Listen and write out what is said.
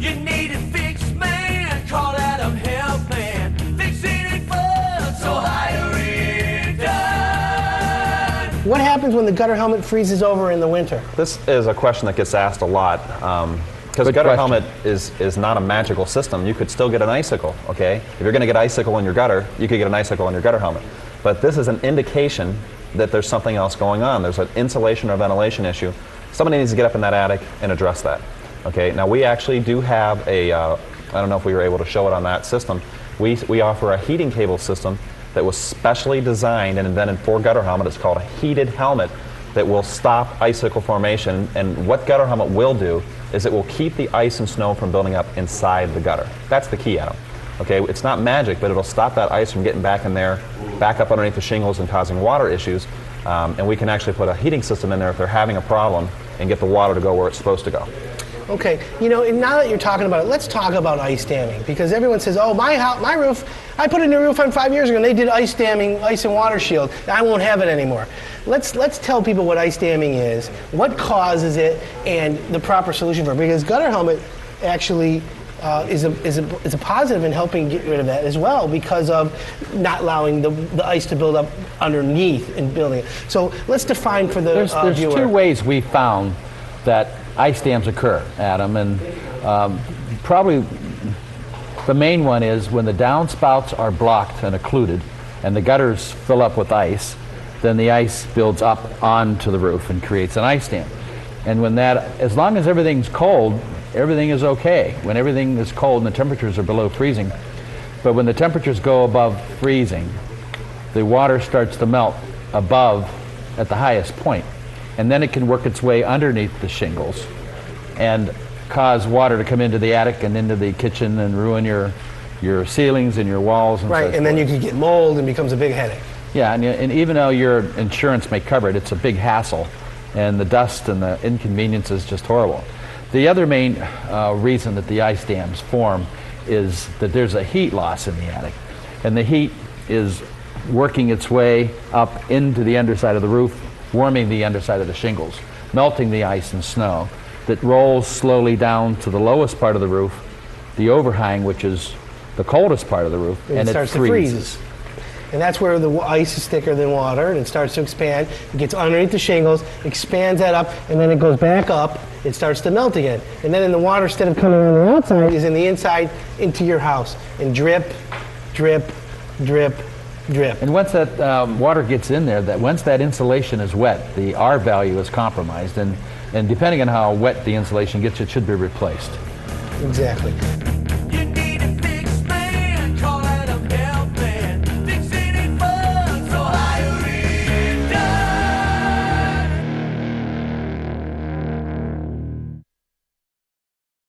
You need it fixed, man. Call Adam Helpman. Fixing it fun, so hire it done. What happens when the gutter helmet freezes over in the winter? This is a question that gets asked a lot. Because a gutter helmet is not a magical system. You could still get an icicle, okay? If you're going to get icicle in your gutter, you could get an icicle in your gutter helmet. But this is an indication that there's something else going on. There's an insulation or ventilation issue. Somebody needs to get up in that attic and address that, okay? Now we actually do have a, I don't know if we were able to show it on that system, we offer a heating cable system that was specially designed and invented for gutter helmet. It's called a heated helmet that will stop icicle formation. And what gutter helmet will do is it will keep the ice and snow from building up inside the gutter. That's the key, Adam. Okay, it's not magic, but it'll stop that ice from getting back in there, back up underneath the shingles and causing water issues. And we can actually put a heating system in there if they're having a problem and get the water to go where it's supposed to go. Okay, you know, and now that you're talking about it, let's talk about ice damming, because everyone says, oh, my roof, I put a new roof on 5 years ago and they did ice damming, ice and water shield. I won't have it anymore. Let's tell people what ice damming is, what causes it, and the proper solution for it, because gutter helmet actually is a positive in helping get rid of that as well, because of not allowing the ice to build up underneath and building it. So let's define for the there's viewer. Two ways we found that ice dams occur, Adam, and probably the main one is when the downspouts are blocked and occluded and the gutters fill up with ice, then the ice builds up onto the roof and creates an ice dam. And when that, as long as everything's cold, everything is okay. When everything is cold and the temperatures are below freezing, but when the temperatures go above freezing, the water starts to melt above at the highest point. And then it can work its way underneath the shingles and cause water to come into the attic and into the kitchen and ruin your ceilings and your walls and so forth. And then you can get mold and it becomes a big headache. Yeah, and even though your insurance may cover it, it's a big hassle, and the dust and the inconvenience is just horrible. The other main reason that the ice dams form is that there's a heat loss in the attic, and the heat is working its way up into the underside of the roof, warming the underside of the shingles, melting the ice and snow that rolls slowly down to the lowest part of the roof, the overhang, which is the coldest part of the roof, and it starts freezes. to freeze. And that's where the ice is thicker than water, and it starts to expand. It gets underneath the shingles, expands that up, and then it goes back up. It starts to melt again. And then in the water, instead of coming on the outside, is in the inside into your house. And drip, drip, drip, drip. And once that water gets in there, once that insulation is wet, the R value is compromised, and depending on how wet the insulation gets, it should be replaced. Exactly.